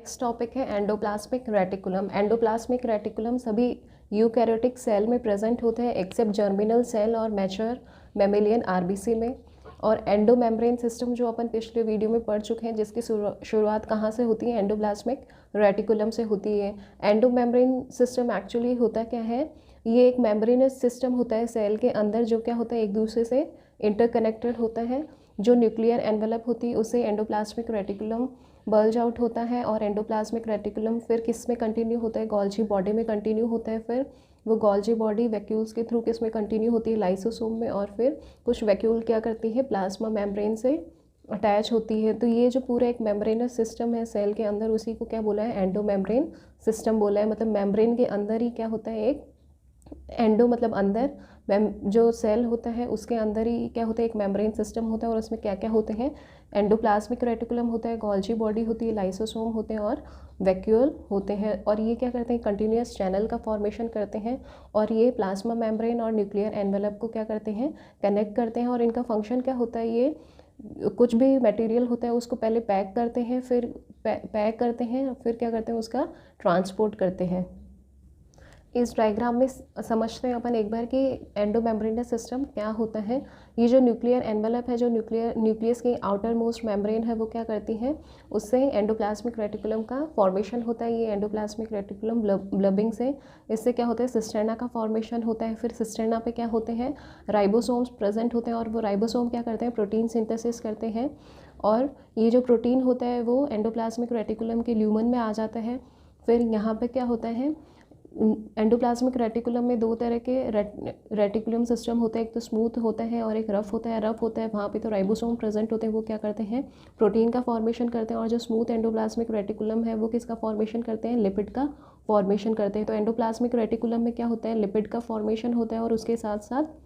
Next topic है endoplasmic reticulum. Endoplasmic reticulum सभी eukaryotic cell में प्रेजेंट होते हैं एक्सेप्ट जर्मिनल सेल और मैच्योर मैमेलियन आरबीसी में। और एंडो मेम्ब्रेन सिस्टम जो अपन पिछले वीडियो में पढ़ चुके हैं, जिसकी शुरुआत कहाँ से होती है, एंडोप्लाज्मिक रेटिकुलम से होती है। एंडो मेम्ब्रेन सिस्टम एक्चुअली होता क्या है, ये एक मेम्ब्रेनस सिस्टम होता है सेल के अंदर, जो क्या होता है एक दूसरे से इंटरकनेक्टेड होता है। जो न्यूक्लियर एनवेलप होती है उससे एंडोप्लाज्मिक रेटिकुलम बल्ज आउट होता है, और एंडोप्लाज्मिक रेटिकुलम फिर किस में कंटिन्यू होता है, गोल्जी बॉडी में कंटिन्यू होता है। फिर वो गोल्जी बॉडी वैक्यूल्स के थ्रू किस में कंटिन्यू होती है, लाइसोसोम में, और फिर कुछ वैक्यूल क्या करती है, प्लाज्मा मेम्ब्रेन से अटैच होती है। तो ये जो पूरा एक मेम्ब्रेनस सिस्टम है सेल के अंदर, उसी को क्या बोला है, एंडो मेम्ब्रेन सिस्टम बोला है। मतलब मेम्ब्रेन के अंदर ही क्या होता है, एक एंडो मतलब अंदर, जो सेल होता है उसके अंदर ही क्या होता है, एक मेम्ब्रेन सिस्टम होता है। और उसमें क्या क्या होते हैं, एंडोप्लाज्मिक रेटिकुलम होता है, गोल्जी बॉडी होती है, लाइसोसोम होते हैं और वैक्यूल होते हैं। और ये क्या करते हैं, कंटिन्यूस चैनल का फॉर्मेशन करते हैं, और ये प्लाज्मा मेम्ब्रेन और न्यूक्लियर एनवेलप को क्या करते हैं, कनेक्ट करते हैं। और इनका फंक्शन क्या होता है, ये कुछ भी मटेरियल होता है उसको पहले पैक करते हैं, फिर पैक करते हैं, फिर क्या करते हैं, उसका ट्रांसपोर्ट करते हैं। इस डायग्राम में समझते हैं अपन एक बार कि एंडोमेम्ब्रेनस सिस्टम क्या होता है। ये जो न्यूक्लियर एनवेलप है, जो न्यूक्लियस की आउटर मोस्ट मेम्ब्रेन है, वो क्या करती है, उससे एंडोप्लाज्मिक रेटिकुलम का फॉर्मेशन होता है। ये एंडोप्लाज्मिक रेटिकुलम ब्लबिंग से, इससे क्या होता है, सिस्टर्ना का फॉर्मेशन होता है। फिर सिस्टर्ना पे क्या होते हैं, राइबोसोम्स प्रेजेंट होते हैं, और वो राइबोसोम क्या करते हैं, प्रोटीन सिंथेसिस करते हैं। और ये जो प्रोटीन होता है वो एंडोप्लाज्मिक रेटिकुलम के ल्यूमन में आ जाता है। फिर यहाँ पे क्या होता है, एंडोप्लाज्मिक रेटिकुलम में दो तरह के रेटिकुलम सिस्टम होता है, एक तो स्मूथ होता है और एक रफ होता है। रफ होता है वहाँ पे तो राइबोसोम प्रेजेंट होते हैं, वो क्या करते हैं, प्रोटीन का फॉर्मेशन करते हैं। और जो स्मूथ एंडोप्लाज्मिक रेटिकुलम है वो किसका फॉर्मेशन करते हैं, लिपिड का फॉर्मेशन करते हैं। तो एंडोप्लाज्मिक रेटिकुलम में क्या होता है, लिपिड का फॉर्मेशन होता है, और उसके साथ साथ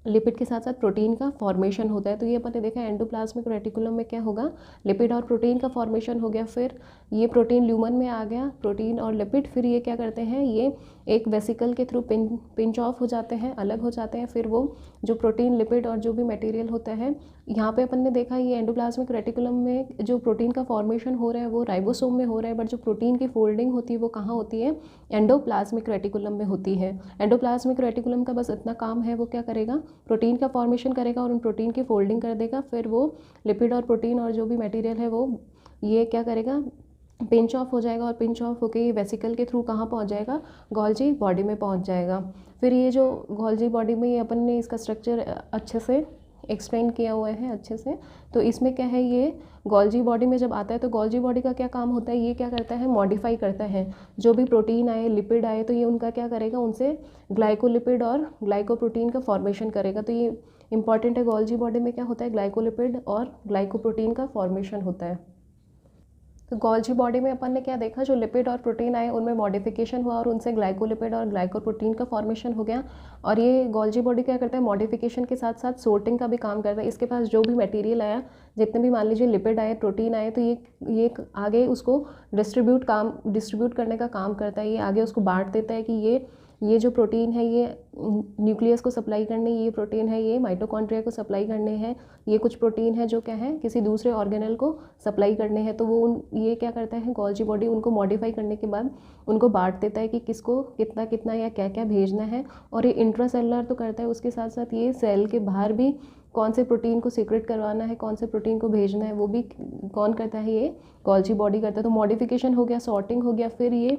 लिपिड के साथ साथ प्रोटीन का फॉर्मेशन होता है। तो ये अपन ने देखा एंडोप्लाज्मिक रेटिकुलम में क्या होगा, लिपिड और प्रोटीन का फॉर्मेशन हो गया। फिर ये प्रोटीन ल्यूमन में आ गया, प्रोटीन और लिपिड। फिर ये क्या करते हैं, ये एक वेसिकल के थ्रू पिंच ऑफ हो जाते हैं, अलग हो जाते हैं। फिर वो जो प्रोटीन, लिपिड और जो भी मटेरियल होता है, यहाँ पे अपन ने देखा ये एंडोप्लाज्मिक रेटिकुलम में जो प्रोटीन का फॉर्मेशन हो रहा है वो राइबोसोम में हो रहा है, बट जो प्रोटीन की फोल्डिंग होती है वो कहाँ होती है, एंडोप्लाज्मिक रेटिकुलम में होती है। एंडोप्लाज्मिक रेटिकुलम का बस इतना काम है, वो क्या करेगा, प्रोटीन का फॉर्मेशन करेगा और उन प्रोटीन की फोल्डिंग कर देगा। फिर वो लिपिड और प्रोटीन और जो भी मटेरियल है वो ये क्या करेगा, पिंच ऑफ हो जाएगा, और पिंच ऑफ होकर ये वेसिकल के थ्रू कहाँ पहुँच जाएगा, गोल्जी बॉडी में पहुँच जाएगा। फिर ये जो गोल्जी बॉडी में, ये अपन ने इसका स्ट्रक्चर अच्छे से एक्सप्लेन किया हुआ है अच्छे से। तो इसमें क्या है, ये गोल्जी बॉडी में जब आता है तो गोल्जी बॉडी का क्या काम होता है, ये क्या करता है, मॉडिफाई करता है। जो भी प्रोटीन आए, लिपिड आए, तो ये उनका क्या करेगा, उनसे ग्लाइकोलिपिड और ग्लाइकोप्रोटीन का फॉर्मेशन करेगा। तो ये इंपॉर्टेंट है, गोल्जी बॉडी में क्या होता है, ग्लाइकोलिपिड और ग्लाइकोप्रोटीन का फॉर्मेशन होता है। तो गोल्जी बॉडी में अपन ने क्या देखा, जो लिपिड और प्रोटीन आए उनमें मॉडिफिकेशन हुआ और उनसे ग्लाइकोलिपिड और ग्लाइकोप्रोटीन का फॉर्मेशन हो गया। और ये गोल्जी बॉडी क्या करता है, मॉडिफिकेशन के साथ साथ सोर्टिंग का भी काम करता है। इसके पास जो भी मटेरियल आया, जितने भी मान लीजिए लिपिड आए, प्रोटीन आए, तो ये आगे उसको डिस्ट्रीब्यूट करने का काम करता है। ये आगे उसको बांट देता है कि ये जो प्रोटीन है ये न्यूक्लियस को सप्लाई करने, ये प्रोटीन है ये माइटोकॉन्ड्रिया को सप्लाई करने हैं, ये कुछ प्रोटीन है जो क्या है, किसी दूसरे ऑर्गेनल को सप्लाई करने हैं। तो वो ये क्या करता है, गोल्जी बॉडी उनको मॉडिफाई करने के बाद उनको बांट देता है कि किसको कितना कितना या क्या क्या भेजना है। और ये इंट्रासेलुलर तो करता है, उसके साथ साथ ये सेल के बाहर भी कौन से प्रोटीन को सीक्रेट करवाना है, कौन से प्रोटीन को भेजना है, वो भी कौन करता है, ये गोल्जी बॉडी करता है। तो मॉडिफिकेशन हो गया, सॉर्टिंग हो गया। फिर ये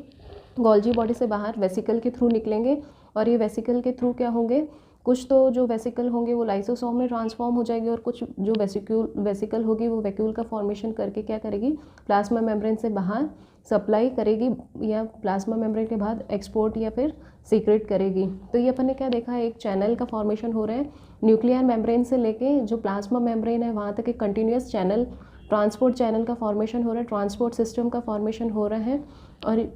गोल्जी बॉडी से बाहर वेसिकल के थ्रू निकलेंगे, और ये वेसिकल के थ्रू क्या होंगे, कुछ तो जो वेसिकल होंगे वो लाइसोसोम में ट्रांसफॉर्म हो जाएगी, और कुछ जो वेसिकल होगी वो वैक्यूल का फॉर्मेशन करके क्या करेगी, प्लाज्मा मेम्ब्रेन से बाहर सप्लाई करेगी, या प्लाज्मा मेम्ब्रेन के बाद एक्सपोर्ट या फिर सीक्रेट करेगी। तो ये अपन ने क्या देखा है, एक चैनल का फॉर्मेशन हो रहा है, न्यूक्लियर मेम्ब्रेन से लेके जो प्लाज्मा मेम्ब्रेन है वहाँ तक एक कंटिन्यूस चैनल, ट्रांसपोर्ट चैनल का फॉर्मेशन हो रहा है, ट्रांसपोर्ट सिस्टम का फॉर्मेशन हो रहा है। और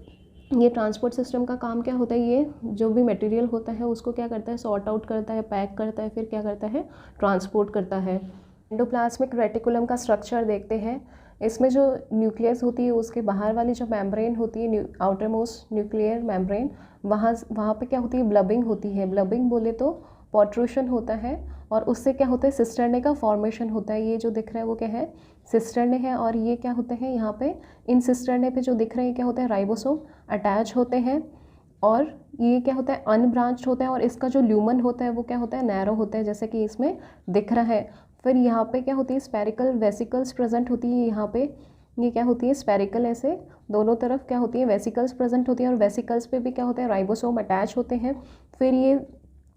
ये ट्रांसपोर्ट सिस्टम का काम क्या होता है, ये जो भी मटेरियल होता है उसको क्या करता है, सॉर्ट आउट करता है, पैक करता है, फिर क्या करता है, ट्रांसपोर्ट करता है। एंडोप्लाज्मिक रेटिकुलम का स्ट्रक्चर देखते हैं। इसमें जो न्यूक्लियस होती है उसके बाहर वाली जो मेम्ब्रेन होती है, आउटर मोस्ट न्यूक्लियर मेम्ब्रेन, वहाँ पे क्या होती है, ब्लबिंग होती है। ब्लबिंग बोले तो पोट्रूशन होता है और उससे क्या होता है सिस्टर्ने का फॉर्मेशन होता है। ये जो दिख रहा है वो क्या है, सिस्टर्ने है। और ये क्या होते हैं यहाँ पे, इन सिस्टर्ने पे जो दिख रहे हैं क्या होता है, राइबोसोम अटैच होते हैं और ये क्या होता है अनब्रांच्ड होता है और इसका जो ल्यूमन होता है वो क्या होता है, नैरो होता है, जैसे कि इसमें दिख रहा है। फिर यहाँ पे क्या होती है, स्पेरिकल वेसिकल्स प्रेजेंट होती है यहाँ पे, ये क्या होती है स्पेरिकल, ऐसे दोनों तरफ क्या होती है वेसिकल्स प्रेजेंट होती है और वेसिकल्स पे भी क्या होता है राइबोसोम अटैच होते हैं। फिर ये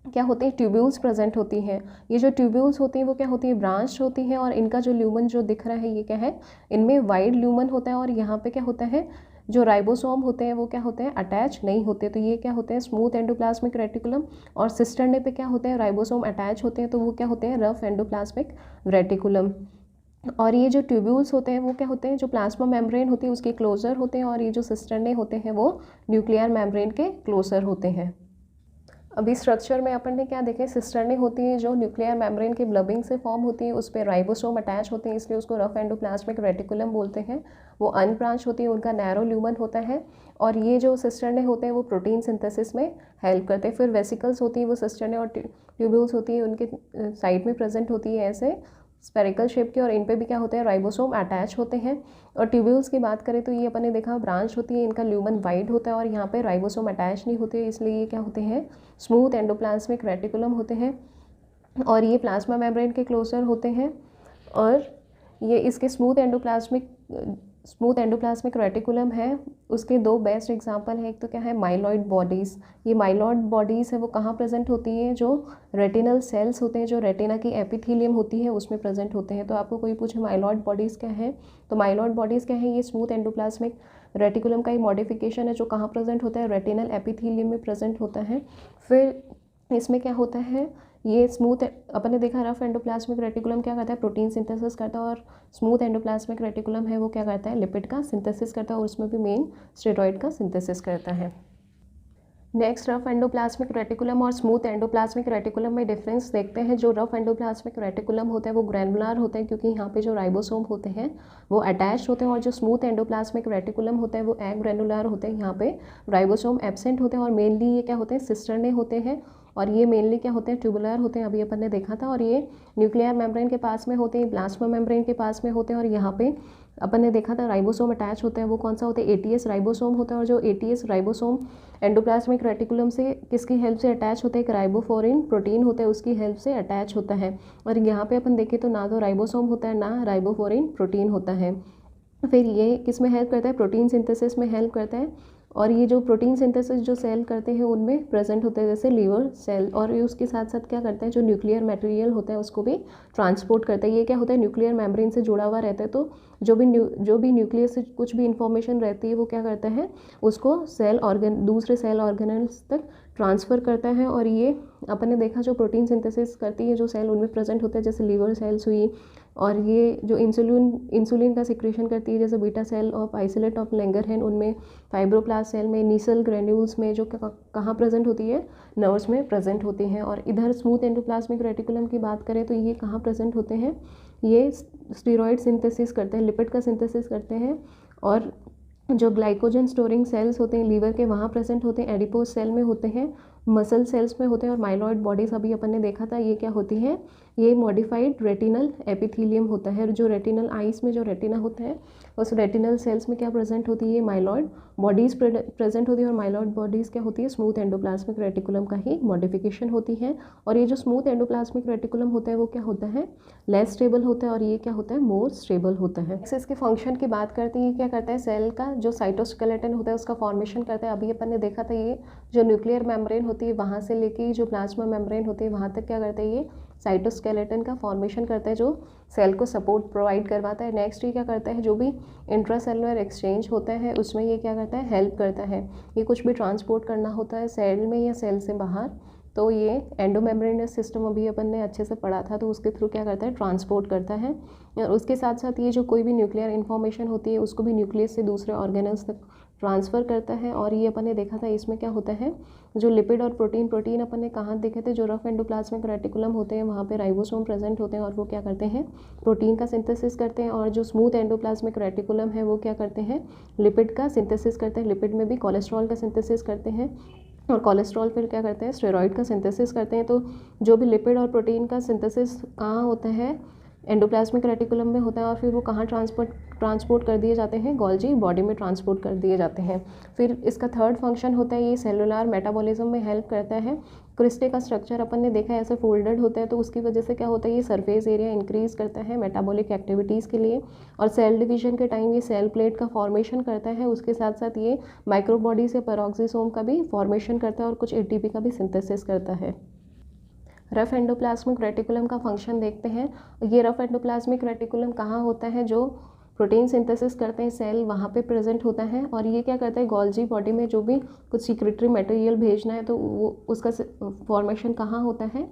क्या होते हैं, ट्यूब्यूल्स प्रेजेंट होती हैं। ये जो ट्यूब्यूल्स होती हैं वो क्या होती है, ब्रांच होती हैं और इनका जो ल्यूमन जो दिख रहा है ये क्या है, इनमें वाइड ल्यूमन होता है और यहाँ पे क्या होता है, जो राइबोसोम होते हैं वो क्या होते हैं, अटैच नहीं होते। तो ये क्या होते हैं, स्मूथ एंडोप्लाज्मिक रेटिकुलम। और सिस्टर्ने पे क्या होते हैं, राइबोसोम अटैच होते हैं, तो वो क्या होते हैं, रफ एंडोप्लाज्मिक रेटिकुलम। और ये जो ट्यूब्यूल्स होते हैं वो क्या होते हैं, जो प्लाज्मा मेम्ब्रेन होती है उसके क्लोजर होते हैं और ये जो सिस्टर्ने होते हैं वो न्यूक्लियर मेम्ब्रेन के क्लोजर होते हैं। अभी स्ट्रक्चर में अपन ने क्या देखे, सिस्टर्ने होती है जो न्यूक्लियर मेम्ब्रेन के ब्लबिंग से फॉर्म होती है, उस पर राइबोसोम अटैच होते हैं इसलिए उसको रफ एंडोप्लाज्मिक रेटिकुलम बोलते हैं। वो अनब्रांच होती है, उनका नैरो ल्यूमन होता है और ये जो सिस्टर्ने होते हैं वो प्रोटीन सिंथेसिस में हेल्प करते हैं। फिर वेसिकल्स होती है, वो सिस्टर्ने और ट्यूब्यूल्स होती है उनके साइड में प्रेजेंट होती है ऐसे स्पेरिकल शेप के और इन पे भी क्या होते हैं, राइबोसोम अटैच होते हैं। और ट्यूब्यूल्स की बात करें तो ये अपन ने देखा ब्रांच होती है, इनका ल्यूमन वाइड होता है और यहाँ पे राइबोसोम अटैच नहीं होते, इसलिए ये क्या होते हैं, स्मूथ एंडोप्लाज्मिक रेटिकुलम होते हैं और ये प्लाज्मा मेम्ब्रेन के क्लोजर होते हैं। और ये इसके स्मूथ एंडोप्लाज्मिक रेटिकुलम है, उसके दो बेस्ट एग्जांपल हैं। एक तो क्या है, माइलॉइड बॉडीज़। ये माइलॉइड बॉडीज़ है वो कहाँ प्रेजेंट होती है, जो रेटिनल सेल्स होते हैं, जो रेटिना की एपिथेलियम होती है उसमें प्रेजेंट होते हैं। तो आपको कोई पूछे माइलॉइड बॉडीज़ क्या है, तो माइलॉइड बॉडीज़ क्या है, ये स्मूथ एंडोप्लाज्मिक रेटिकुलम का ही मॉडिफिकेशन है जो कहाँ प्रेजेंट होता है, रेटिनल एपिथेलियम में प्रेजेंट होता है। फिर इसमें क्या होता है, ये स्मूथ, अपन ने देखा रफ एंडोप्लाज्मिक रेटिकुलम क्या करता है, प्रोटीन सिंथेसिस करता है और स्मूथ एंडोप्लाज्मिक रेटिकुलम है वो क्या करता है, लिपिड का सिंथेसिस करता है और उसमें भी मेन स्टेरॉइड का सिंथेसिस करता है। नेक्स्ट रफ एंडोप्लाज्मिक रेटिकुलम और स्मूथ एंडोप्लाज्मिक रेटिकुलम में डिफरेंस देखते हैं। जो रफ एंडोप्लाज्मिक रेटिकुलम होता है वो ग्रैनुलर होते हैं क्योंकि यहाँ पे जो राइबोसोम होते हैं वो अटैच होते हैं और जो स्मूथ एंडोप्लाज्मिक रेटिकुलम होता है वो एग्रेनुलर होते हैं, यहाँ पे राइबोसोम एब्सेंट होते हैं और मेनली ये क्या होते हैं, सिस्टर्ने होते हैं और ये मेनली क्या होते हैं, ट्यूबुलर होते हैं, अभी अपन ने देखा था। और ये न्यूक्लियर मेम्ब्रेन के पास में होते हैं, प्लाज्मा मेम्ब्रेन के पास में होते हैं और यहाँ पे अपन ने देखा था राइबोसोम अटैच होता है, वो कौन सा होता है, एटीएस राइबोसोम होता है। और जो एटीएस राइबोसोम एंडोप्लाज्मिक रेटिकुलम से किसकी हेल्प से अटैच होता है, एक राइबोफोरिन प्रोटीन होता है उसकी हेल्प से अटैच होता है। और यहाँ पे अपन देखें तो ना तो राइबोसोम होता है ना राइबोफोरिन प्रोटीन होता है। फिर ये किस में हेल्प करता है, प्रोटीन सिंथेसिस में हेल्प करता है। और ये जो प्रोटीन सिंथेसिस जो सेल करते हैं उनमें प्रेजेंट होते हैं, जैसे लीवर सेल। और ये उसके साथ साथ क्या करते हैं, जो न्यूक्लियर मटेरियल होता है उसको भी ट्रांसपोर्ट करता है। ये क्या होता है, न्यूक्लियर मेम्ब्रेन से जुड़ा हुआ रहता है, तो जो भी न्यूक्लियस से कुछ भी इंफॉर्मेशन रहती है वो क्या करता है, उसको दूसरे सेल ऑर्गेनल्स तक ट्रांसफ़र करता है। और ये अपन ने देखा जो प्रोटीन सिंथेसिस करती है जो सेल उनमें प्रेजेंट होता है, जैसे लीवर सेल्स हुई। और ये जो इंसुलिन का सिक्रेशन करती है, जैसे beta cell of islet of Langerhans उनमें, फाइब्रोब्लास्ट सेल में, नीसल ग्रेन्यूल्स में, जो कहाँ प्रेजेंट होती है, नर्व्स में प्रेजेंट होती हैं। और इधर स्मूथ एंडोप्लाज्मिक रेटिकुलम की बात करें तो ये कहाँ प्रेजेंट होते हैं, ये स्टेरॉइड सिंथेसिस करते हैं, लिपिड का सिंथेसिस करते हैं। और जो ग्लाइकोजन स्टोरिंग सेल्स होते हैं लीवर के वहाँ प्रेजेंट होते हैं, एडिपोज सेल में होते हैं, मसल सेल्स में होते हैं। और माइलॉइड बॉडीज अभी अपन ने देखा था ये क्या होती है, ये मॉडिफाइड रेटिनल एपिथेलियम होता है। और जो रेटिनल आइस में जो रेटिना होता है उस रेटिनल सेल्स में क्या प्रेजेंट होती है, ये माइलॉइड बॉडीज़ प्रेजेंट होती है। और माइलॉइड बॉडीज़ क्या होती है, स्मूथ एंडोप्लाज्मिक रेटिकुलम का ही मॉडिफिकेशन होती है। और ये जो स्मूथ एंडोप्लाज्मिक रेटिकुलम होता है वो क्या होता है, लेस स्टेबल होता है और ये क्या होता है, मोर स्टेबल होता है। इसके फंक्शन की बात करते हैं, क्या करता है, सेल का जो साइटोस्केलेटन होता है उसका फॉर्मेशन करता है। अभी अपन ने देखा था ये जो न्यूक्लियर मेम्ब्रेन होती है वहाँ से लेके जो प्लाज्मा मेम्ब्रेन होती है वहाँ तक क्या करता है, ये साइटोस्केलेटन का फॉर्मेशन करता है जो सेल को सपोर्ट प्रोवाइड करवाता है। नेक्स्ट ये क्या करता है, जो भी इंट्रासेलुलर एक्सचेंज होता है उसमें ये क्या करता है, हेल्प करता है। ये कुछ भी ट्रांसपोर्ट करना होता है सेल में या सेल से बाहर तो ये एंडोमेम्ब्रेनस सिस्टम अभी अपन ने अच्छे से पढ़ा था, तो उसके थ्रू क्या करता है, ट्रांसपोर्ट करता है। और उसके साथ साथ ये जो कोई भी न्यूक्लियर इन्फॉर्मेशन होती है उसको भी न्यूक्लियस से दूसरे ऑर्गेनल्स तक ट्रांसफ़र करता है। और ये अपन ने देखा था इसमें क्या होता है, जो लिपिड और प्रोटीन अपन ने कहाँ देखे थे, जो रफ एंडोप्लाज्मिक रेटिकुलम होते हैं वहाँ पे राइबोसोम प्रेजेंट होते हैं और वो क्या करते हैं, प्रोटीन का सिंथेसिस करते हैं। और जो स्मूथ एंडोप्लाज्मिक रेटिकुलम है वो क्या करते हैं, लिपिड का सिंथेसिस करते हैं। लिपिड में भी कोलेस्ट्रॉल का सिंथेसिस करते हैं। और कोलेस्ट्रॉल फिर क्या करते हैं, स्टेरॉइड का सिंथेसिस करते हैं। तो जो भी लिपिड और प्रोटीन का सिंथेसिस कहाँ होता है, एंडोप्लाज्मिक रेटिकुलम में होता है, और फिर वो कहाँ ट्रांसपोर्ट कर दिए जाते हैं, गोल्जी बॉडी में ट्रांसपोर्ट कर दिए जाते हैं। फिर इसका थर्ड फंक्शन होता है, ये सेलुलर मेटाबॉलिज्म में हेल्प करता है। क्रिस्टे का स्ट्रक्चर अपन ने देखा है ऐसे फोल्डेड होता है, तो उसकी वजह से क्या होता है, ये सरफेस एरिया इंक्रीज करता है मेटाबॉलिक एक्टिविटीज़ के लिए। और सेल डिवीजन के टाइम ये सेल प्लेट का फॉर्मेशन करता है, उसके साथ साथ ये माइक्रोबॉडी से पेरोक्सिसोम का भी फॉर्मेशन करता है और कुछ एटीपी का भी सिंथेसिस करता है। रफ एंडोप्लाज्मिक रेटिकुलम का फंक्शन देखते हैं। ये रफ एंडोप्लाज्मिक रेटिकुलम कहाँ होता है, जो प्रोटीन सिंथेसिस करते हैं सेल वहाँ पे प्रेजेंट होता है। और ये क्या करता है, गोल्जी बॉडी में जो भी कुछ सीक्रेटरी मटेरियल भेजना है तो वो उसका फॉर्मेशन कहाँ होता है,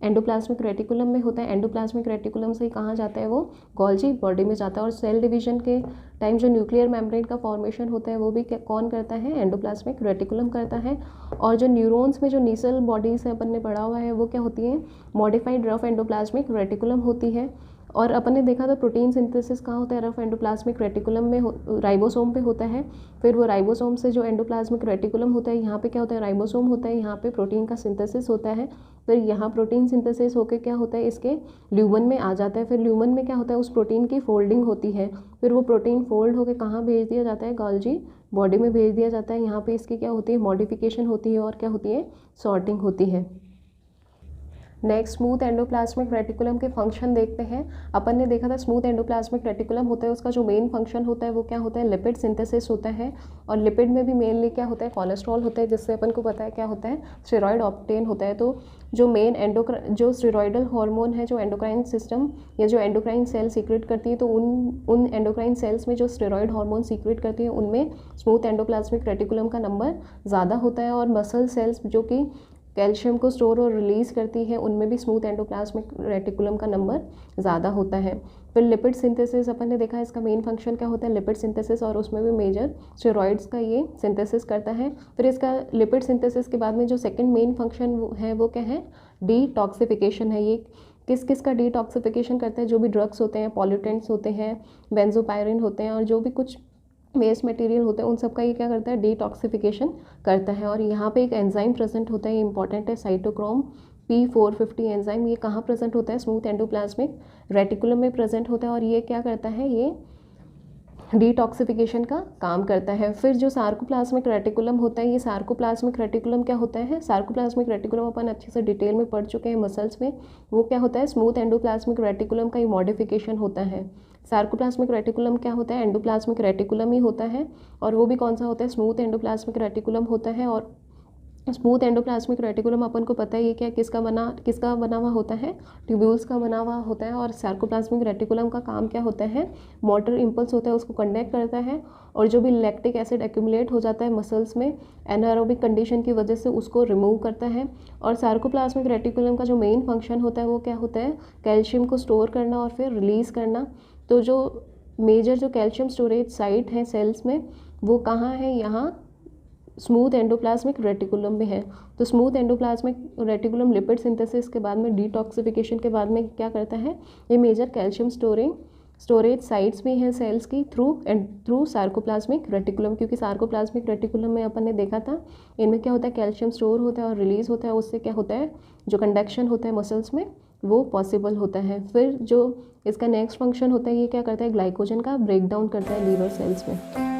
एंडोप्लाज्मिक रेटिकुलम में होता है। एंडोप्लाज्मिक रेटिकुलम से कहाँ जाता है, वो गोल्जी बॉडी में जाता है। और सेल डिवीजन के टाइम जो न्यूक्लियर मेम्ब्रेन का फॉर्मेशन होता है वो भी कौन करता है, एंडोप्लाज्मिक रेटिकुलम करता है। और जो न्यूरॉन्स में जो नीसल बॉडीज है अपन ने पढ़ा हुआ है, वो क्या होती है, मॉडिफाइड रफ एंडोप्लाज्मिक रेटिकुलम होती है। और अपन ने देखा था प्रोटीन सिंथेसिस कहाँ होता है, रफ एंडोप्लाज्मिक रेटिकुलम में राइबोसोम पे होता है। फिर वो राइबोसोम से जो एंडोप्लाज्मिक रेटिकुलम होता है, यहाँ पे क्या होता है, राइबोसोम होता है, यहाँ पे प्रोटीन का सिंथेसिस होता है। फिर यहाँ प्रोटीन सिंथेसिस होकर क्या होता है, इसके ल्यूमन में आ जाता है। फिर ल्यूमन में क्या होता है, उस प्रोटीन की फोल्डिंग होती है। फिर वो प्रोटीन फोल्ड होकर कहाँ भेज दिया जाता है, गोल्जी बॉडी में भेज दिया जाता है। यहाँ पे इसकी क्या होती है, मॉडिफिकेशन होती है और क्या होती है, सॉर्टिंग होती है। नेक्स्ट स्मूथ एंडोप्लाज्मिक रेटिकुलम के फंक्शन देखते हैं। अपन ने देखा था स्मूथ एंडोप्लाज्मिक रेटिकुलम होता है, उसका जो मेन फंक्शन होता है वो क्या होता है, लिपिड सिंथेसिस होता है। और लिपिड में भी मेनली क्या होता है, कोलेस्ट्रॉल होता है, जिससे अपन को पता है क्या होता है, स्टेरॉइड ऑब्टेन होता है। तो जो मेन जो स्टेरॉइडल हार्मोन है, जो एंडोक्राइन सिस्टम या जो एंडोक्राइन सेल सीक्रेट करती है, तो उन एंडोक्राइन सेल्स में जो स्टेरॉइड हार्मोन सीक्रेट करती है उनमें स्मूथ एंडोप्लाज्मिक रेटिकुलम का नंबर ज़्यादा होता है। और मसल सेल्स जो कि कैल्शियम को स्टोर और रिलीज़ करती है, उनमें भी स्मूथ एंडोप्लाज्मिक रेटिकुलम का नंबर ज़्यादा होता है। फिर लिपिड सिंथेसिस अपन ने देखा, इसका मेन फंक्शन क्या होता है, लिपिड सिंथेसिस, और उसमें भी मेजर स्टेरॉइड्स का ये सिंथेसिस करता है। फिर इसका लिपिड सिंथेसिस के बाद में जो सेकंड मेन फंक्शन है वो क्या है, डिटॉक्सिफिकेशन है। ये किस किस का डिटॉक्सिफिकेशन करता है, जो भी ड्रग्स होते हैं, पॉल्यूटेंट्स होते हैं, बेंजोपायरिन होते हैं, और जो भी कुछ वेस्ट मटेरियल होते हैं उन सब का ये क्या करता है, डिटॉक्सिफिकेशन करता है। और यहाँ पे एक एंजाइम प्रेजेंट होता है, ये इंपॉर्टेंट है, साइटोक्रोम P450 एंजाइम। ये कहाँ प्रेजेंट होता है, स्मूथ एंडोप्लाज्मिक रेटिकुलम में प्रेजेंट होता है। और ये क्या करता है, ये डिटॉक्सिफिकेशन का काम करता है। फिर जो सार्कोप्लाज्मिक रेटिकुलम होता है, ये सार्कोप्लाज्मिक रेटिकुलम क्या होता है, सार्कोप्लाज्मिक रेटिकुलम अपन अच्छे से डिटेल में पढ़ चुके हैं मसल्स में। वो क्या होता है, स्मूथ एंडोप्लाज्मिक रेटिकुलम का ही मॉडिफिकेशन होता है। सार्कोप्लाज्मिक रेटिकुलम क्या होता है, एंडोप्लाज्मिक रेटिकुलम ही होता है। और वो भी कौन सा होता है, स्मूथ एंडोप्लाज्मिक रेटिकुलम होता है। और स्मूथ एंडोप्लाज्मिक रेटिकुलम अपन को पता है ये क्या किसका बना हुआ होता है, ट्यूब्यूल्स का बना हुआ होता है। और सार्कोप्लाज्मिक रेटिकुलम का काम क्या होता है, मोटर इम्पल्स होता है उसको कंडक्ट करता है। और जो भी लैक्टिक एसिड एक्यूमुलेट हो जाता है मसल्स में एनारोबिक कंडीशन की वजह से, उसको रिमूव करता है। और सार्कोप्लाज्मिक रेटिकुलम का जो मेन फंक्शन होता है वो क्या होता है, कैल्शियम को स्टोर करना और फिर रिलीज़ करना। तो जो मेजर जो कैल्शियम स्टोरेज साइट है सेल्स में, वो कहाँ है, यहाँ स्मूथ एंडोप्लाज्मिक रेटिकुलम में है। तो smooth endoplasmic reticulum lipid synthesis के बाद में, डिटॉक्सिफिकेशन के बाद में क्या करता है, ये मेजर कैल्शियम स्टोरेज साइट्स भी हैं सेल्स की थ्रू सार्कोप्लाज्मिक रेटिकुलम। क्योंकि सार्कोप्लाज्मिक रेटिकुलम में अपन ने देखा था इनमें क्या होता है, कैल्शियम स्टोर होता है और रिलीज़ होता है, उससे क्या होता है, जो कंडक्शन होता है मसल्स में वो पॉसिबल होता है। फिर जो इसका नेक्स्ट फंक्शन होता है, ये क्या करता है, ग्लाइकोजन का ब्रेक डाउन करता है लीवर सेल्स में।